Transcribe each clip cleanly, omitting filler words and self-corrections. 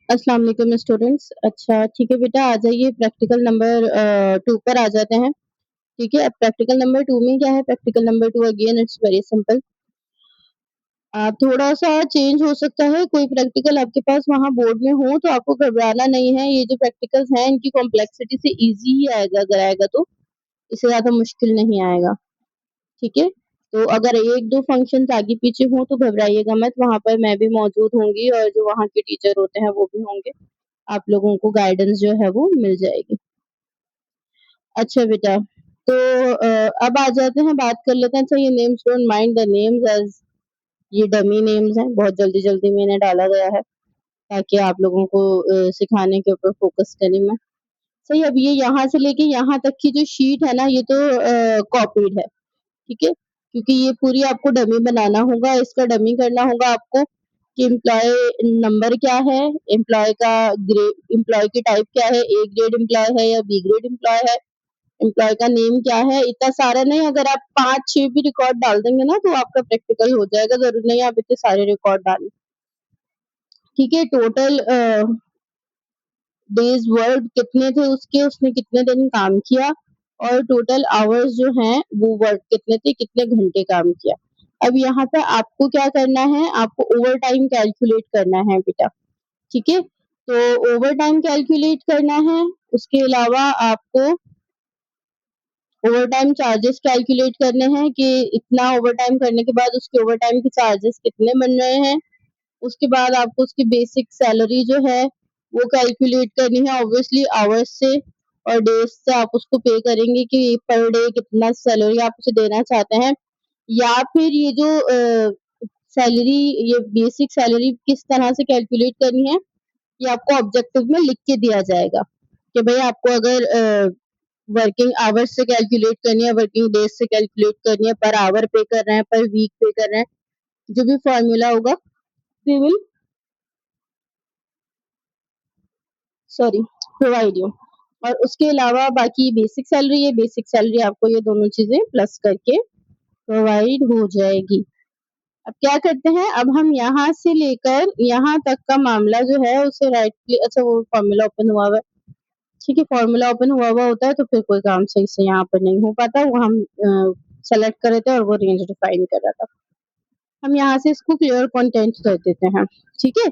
अस्सलाम वालेकुम स्टूडेंट्स। अच्छा ठीक है बेटा, आ जाइए प्रैक्टिकल नंबर 2 पर आ जाते हैं। ठीक है, अब प्रैक्टिकल नंबर 2 में क्या है? Practical number 2 again it's very simple. थोड़ा-सा चेंज हो सकता है, कोई प्रैक्टिकल आपके पास वहाँ बोर्ड में हो तो आपको घबराना नहीं है। ये जो प्रैक्टिकल्स हैं इनकी कॉम्प्लेक्सिटी से ईज़ी ही आएगा अगर आएगा तो, इससे ज़्यादा मुश्किल नहीं आएगा। ठीक है? तो अगर 1-2 फंक्शंस आगे-पीछे हों तो घबराइएगा मत, वहाँ पर मैं भी मौजूद होंगी और जो वहाँ के टीचर होते हैं वो भी होंगे। आप लोगों को गाइडेंस जो है वो मिल जाएगी। अच्छा बेटा, तो अब आ जाते हैं, बात कर लेते हैं। अच्छा, ये names, don't mind the names as ये डमी नेम्स हैं, बहुत जल्दी-जल्दी में इन्हें डाला गया है ताकि आप लोगों को सिखाने के ऊपर फोकस करें मैं। सही, अब ये यहाँ से लेके यहाँ तक की जो शीट है ना, ये तो कॉपीड है, ठीक है? क्योंकि ये पूरी आपको डमी बनाना होगा, इसका डमी करना होगा आपको कि एम्प्लॉयी नंबर क्या है, एम्प्लॉयी का एम्प्लॉयी की टाइप क्या है, ए ग्रेड एम्प्लॉयी है या बी ग्रेड एम्प्लॉयी है, एम्प्लॉयी का नेम क्या है, इतना सारा नहीं, अगर आप 5-6 भी रिकॉर्ड डाल देंगे ना तो आपका प्रैक्टिकल हो जाएगा, ज़रूरी नहीं है आप इतने सारे रिकॉर्ड डालें। ठीक है, टोटल डेज़ वर्क कितने थे उसके, उसने कितने दिन काम किया और टोटल आवर्स जो हैं वो वर्क कितने थे, कितने घंटे काम किया। अब यहाँ पे आपको क्या करना है, आपको ओवरटाइम कैलकुलेट करना है बेटा, ठीक है? तो ओवरटाइम कैलकुलेट करना है, उसके अलावा आपको ओवरटाइम चार्जेस कैलकुलेट करने हैं कि इतना ओवरटाइम करने के बाद उसके ओवरटाइम के चार्जेस कितने बन रहे हैं। उसके बाद आपको उसकी बेसिक सैलरी जो है वो कैलकुलेट करनी है, ऑब्वियसली आवर्स से और डेज से आप उसको पे करेंगे कि पर डे कितना सैलरी आप उसे देना चाहते हैं, या फिर ये जो सैलरी, ये बेसिक सैलरी किस तरह से कैलकुलेट करनी है ये आपको ऑब्जेक्टिव में लिख के दिया जाएगा कि भाई आपको अगर वर्किंग आवर्स से कैलकुलेट करनी है, वर्किंग डेज से कैलकुलेट करनी है, पर आवर पे कर रहे हैं, पर वीक पे कर रहे हैं, जो भी फॉर्मूला होगा वी विल प्रोवाइड यू। और उसके अलावा बाकी बेसिक सैलरी है, बेसिक सैलरी आपको ये दोनों चीजें प्लस करके प्रोवाइड हो जाएगी। अब क्या करते हैं, अब हम यहाँ से लेकर यहाँ तक का मामला जो है उसे अच्छा वो फॉर्मूला ओपन हुआ हुआ है, ठीक है, फॉर्मूला ओपन हुआ हुआ होता है तो फिर कोई काम सही से यहाँ पर नहीं हो पाता, वो हम सेलेक्ट कर रहे थे और वो रेंज डिफाइन कर रहा था। हम यहाँ से इसको क्लियर कंटेंट कर देते हैं, ठीक है?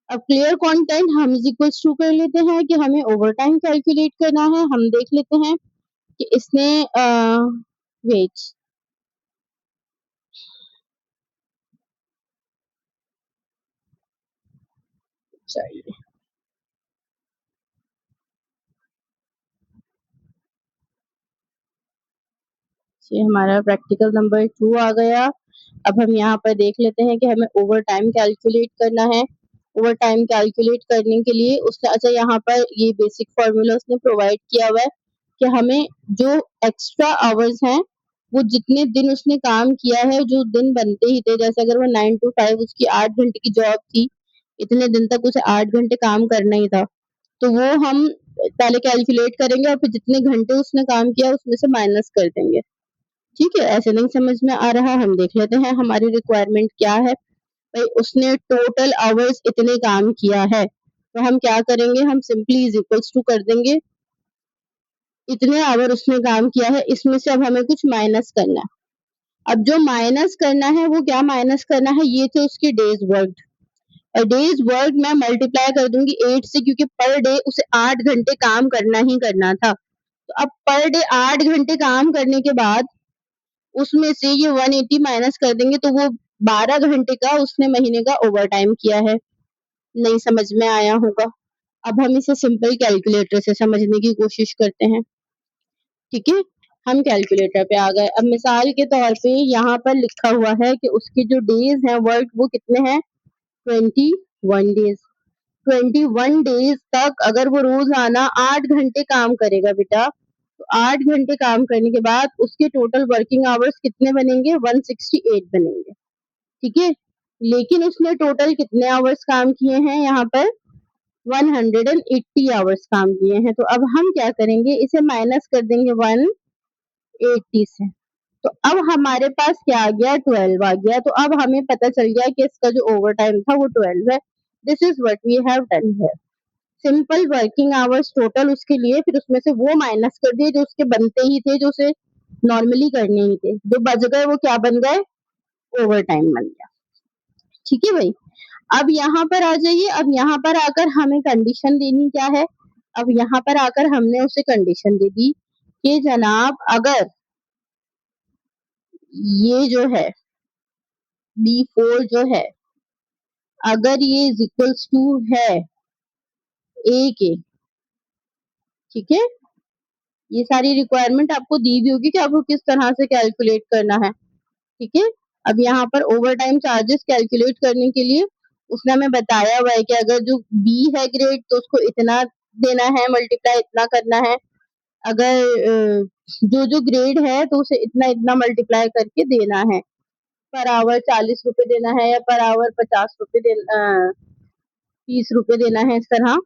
अब क्लियर कंटेंट हम इज इक्वल्स टू कर लेते हैं कि हमें ओवरटाइम कैलकुलेट करना है। हम देख लेते हैं कि इसने वेट चाहिए, ये हमारा प्रैक्टिकल नंबर 2 आ गया। अब हम यहाँ पर देख लेते हैं कि हमें ओवरटाइम कैलकुलेट करना है। ओवरटाइम कैलकुलेट करने के लिए उसने, अच्छा यहाँ पर ये बेसिक फॉर्मूला उसने प्रोवाइड किया हुआ है कि हमें जो एक्स्ट्रा आवर्स हैं वो जितने दिन उसने काम किया है, जो दिन बनते ही थे, जैसे अगर वो 9 to 5 उसकी 8 घंटे की जॉब थी, इतने दिन तक उसे 8 घंटे काम करना ही था, तो वो हम पहले कैलकुलेट करेंगे और फिर जितने घंटे उसने काम किया उसमें से माइनस कर देंगे। ठीक है, ऐसे नहीं समझ में आ रहा, हम देख लेते हैं हमारी रिक्वायरमेंट क्या है। भाई उसने टोटल आवर्स इतने काम किया है, तो हम क्या करेंगे, हम सिंपली इज इक्वल्स टू कर देंगे इतने आवर उसने काम किया है, इसमें से अब हमें कुछ माइनस करना है। अब जो माइनस करना है वो क्या माइनस करना है, ये थे उसके डेज वर्क, और डेज वर्क मैं मल्टीप्लाई कर दूंगी 8 से, क्योंकि पर डे उसे 8 घंटे काम करना ही करना था। तो अब पर डे 8 घंटे काम करने के बाद उसमें से ये 180 माइनस कर देंगे तो वो 12 घंटे का उसने महीने का ओवरटाइम किया है। नहीं समझ में आया होगा। अब हम इसे सिंपल कैलकुलेटर से समझने की कोशिश करते हैं, ठीक है? हम कैलकुलेटर पे आ गए। अब मिसाल के तौर पे यहाँ पर लिखा हुआ है कि उसके जो डेज हैं वर्क वो कितने हैं, 21 डेज। 21 डेज तक अगर वो रोजाना 8 घंटे काम करेगा बेटा, तो 8 घंटे काम करने के बाद उसके टोटल वर्किंग आवर्स कितने बनेंगे, 168 बनेंगे, ठीक है? लेकिन उसने टोटल कितने आवर्स काम किए हैं यहाँ पर, 180 आवर्स काम किए हैं। तो अब हम क्या करेंगे, इसे माइनस कर देंगे 180 से, तो अब हमारे पास क्या आ गया, 12 आ गया। तो अब हमें पता चल गया कि इसका जो ओवर टाइम था वो 12 है। This is what we have done here. Simple working hours total उसके लिए, फिर उसमें से वो माइनस कर दिए जो उसके बनते ही थे, जो उसे नॉर्मली करने ही थे, जो बच गए वो क्या बन गए, ओवर टाइम बन गया। ठीक है भाई, अब यहाँ पर आ जाइए। अब यहाँ पर आकर हमें कंडीशन देनी क्या है, अब यहाँ पर आकर हमने उसे कंडीशन दे दी कि जनाब अगर ये जो है B4 जो है, अगर ये इज इक्वल्स टू है A के, ठीक है, ये सारी रिक्वायरमेंट आपको दी भी होगी कि आपको किस तरह से कैलकुलेट करना है। ठीक है, अब यहाँ पर ओवर टाइम चार्जेस कैलकुलेट करने के लिए उसने हमें बताया हुआ है कि अगर जो बी है ग्रेड तो उसको इतना देना है, मल्टीप्लाई इतना करना है, अगर जो जो ग्रेड है तो उसे इतना इतना मल्टीप्लाई करके देना है, पर आवर 40 रुपए देना है या पर आवर 50 रुपए देना, 30 रुपए देना है, इस तरह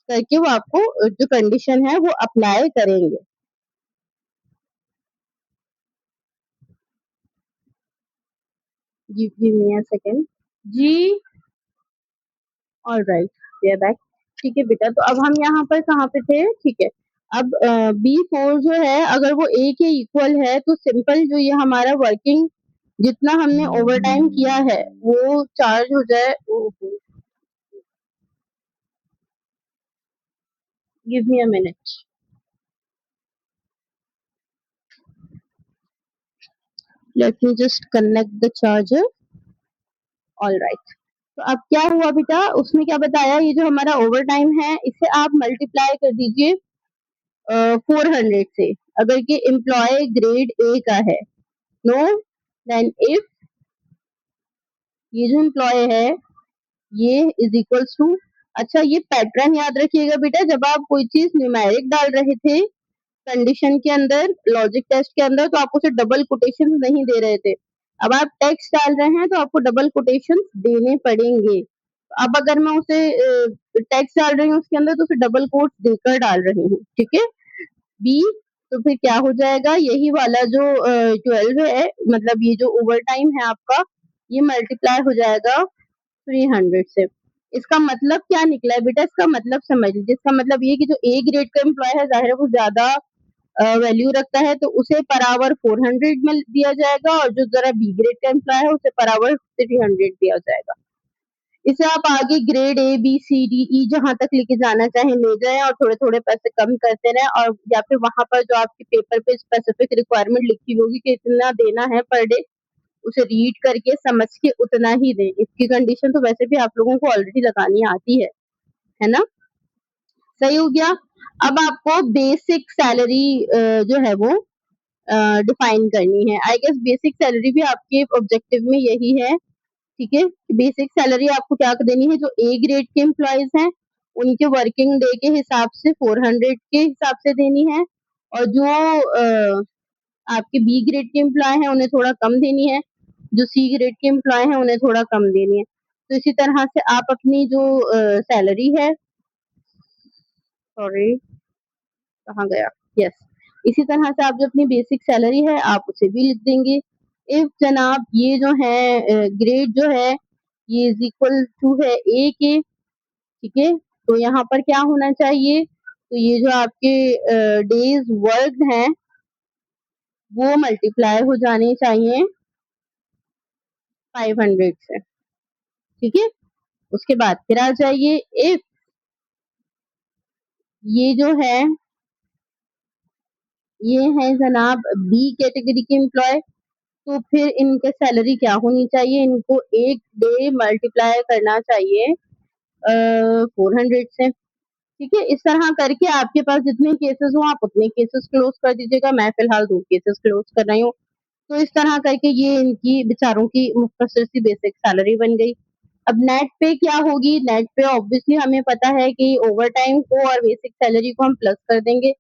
करके वो आपको जो कंडीशन है वो अप्लाई करेंगे। Give me a second ji. Alright, we are back. ठीक है बेटा, तो अब हम यहाँ पर कहाँ पे थे, ठीक है। अब B4 जो है अगर वो A के इक्वल है तो सिंपल जो ये हमारा वर्किंग जितना हमने ओवर टाइम किया है वो चार्ज हो जाए। Give me a minute, let me just connect the charger. Alright, तो अब क्या हुआ बेटा, उसने क्या बताया, ये जो हमारा ओवर टाइम है इसे आप मल्टीप्लाई कर दीजिए 400 से, अगर कि एम्प्लॉय ग्रेड ए का है। नो, देन इफ ये जो एम्प्लॉय है ये इज इक्वल्स टू, अच्छा ये पैटर्न याद रखिएगा बेटा, जब आप कोई चीज न्यूमेरिक डाल रहे थे कंडीशन के अंदर, लॉजिक टेस्ट के अंदर, तो आप उसे डबल कोटेशन नहीं दे रहे थे। अब आप टेक्स्ट डाल रहे हैं तो आपको डबल कोटेशन देने पड़ेंगे। अब अगर मैं उसे टेक्स्ट डाल रही हूँ उसके अंदर तो उसे डबल कोट देकर डाल रही हूँ, ठीक है। बी, तो फिर क्या हो जाएगा, यही वाला जो 12 है, मतलब ये जो ओवर टाइम है आपका, ये मल्टीप्लाई हो जाएगा 300 से। इसका मतलब क्या निकला है बेटा, इसका मतलब समझ लीजिए, इसका मतलब ये कि जो ए ग्रेड का एम्प्लॉय है जाहिर है वो ज्यादा वैल्यू रखता है तो उसे पर आवर 400 में दिया जाएगा, और जो जरा बी ग्रेड का एम्प्लॉय है उसे पर आवर 300 दिया जाएगा। इसे आप आगे grade A B C D E जहां तक लेके जाना चाहें ले जाएं और थोड़े थोड़े पैसे कम करते रहें, और या फिर वहां पर जो आपके पेपर पे स्पेसिफिक रिक्वायरमेंट लिखी होगी कि इतना देना है पर डे, उसे रीड करके समझ के उतना ही दें। इसकी कंडीशन तो वैसे भी आप लोगों को ऑलरेडी लगानी आती है ना। सही हो गया। अब आपको बेसिक सैलरी जो है वो डिफाइन करनी है। आई गेस बेसिक सैलरी भी आपके ऑब्जेक्टिव में यही है, ठीक है। बेसिक सैलरी आपको क्या देनी है, जो ए ग्रेड के एम्प्लॉयज हैं उनके वर्किंग डे के हिसाब से 400 के हिसाब से देनी है, और जो आपके बी ग्रेड के एम्प्लॉय हैं उन्हें थोड़ा कम देनी है, जो सी ग्रेड के एम्प्लॉय हैं उन्हें थोड़ा कम देनी है। तो इसी तरह से आप अपनी जो सैलरी है, सॉरी कहाँ गया, यस, इसी तरह से आप जो अपनी बेसिक सैलरी है आप उसे भी लिख देंगे। इफ जनाब ये जो है ग्रेड जो है ये इज इक्वल टू है ए के, ठीक है, तो यहाँ पर क्या होना चाहिए, तो ये जो आपके डेज वर्क हैं वो मल्टीप्लाई हो जाने चाहिए 500 से, ठीक है। उसके बाद फिर आ जाइए, इफ ये जो है ये है जनाब बी कैटेगरी के एम्प्लॉय, तो फिर इनके सैलरी क्या होनी चाहिए, इनको एक डे मल्टीप्लाई करना चाहिए 400 से, ठीक है। इस तरह करके आपके पास जितने केसेस हो आप उतने केसेस क्लोज कर दीजिएगा। मैं फिलहाल 2 केसेस क्लोज कर रही हूँ, तो इस तरह करके ये इनकी बेचारों की मुख्तसर सी बेसिक सैलरी बन गई। अब नेट पे क्या होगी, नेट पे ऑब्वियसली हमें पता है कि ओवर टाइम को और बेसिक सैलरी को हम प्लस कर देंगे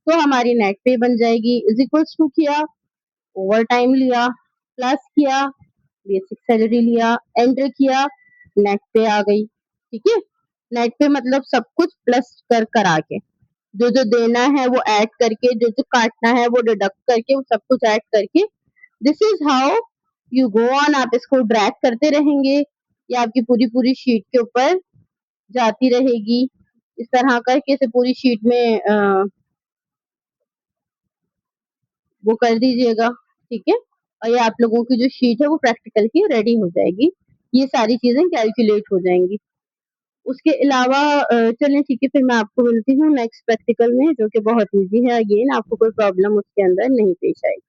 तो हमारी नेट पे बन जाएगी, इज इक्वल्स टू किया, ओवर टाइम लिया, प्लस किया, बेसिक सैलरी लिया, एंटर किया, नेट पे आ गई, ठीक है। नेट पे मतलब सब कुछ प्लस कर करा के, जो जो देना है वो ऐड करके, जो जो काटना है वो डिडक्ट करके, वो सब कुछ ऐड करके, this is how you go on. आप इसको ड्रैग करते रहेंगे, ये आपकी पूरी पूरी शीट के ऊपर जाती रहेगी। इस तरह करके इसे पूरी शीट में वो कर दीजिएगा, ठीक है? और ये आप लोगों की जो शीट है वो प्रैक्टिकल की रेडी हो जाएगी। ये सारी चीज़ें कैलकुलेट हो जाएँगी। उसके अलावा चलिए ठीक है, फिर मैं आपको मिलती हूँ नेक्स्ट प्रैक्टिकल में, जो कि बहुत ईज़ी है। अगेन आपको कोई प्रॉब्लम उसके अंदर नहीं पेश आएगी।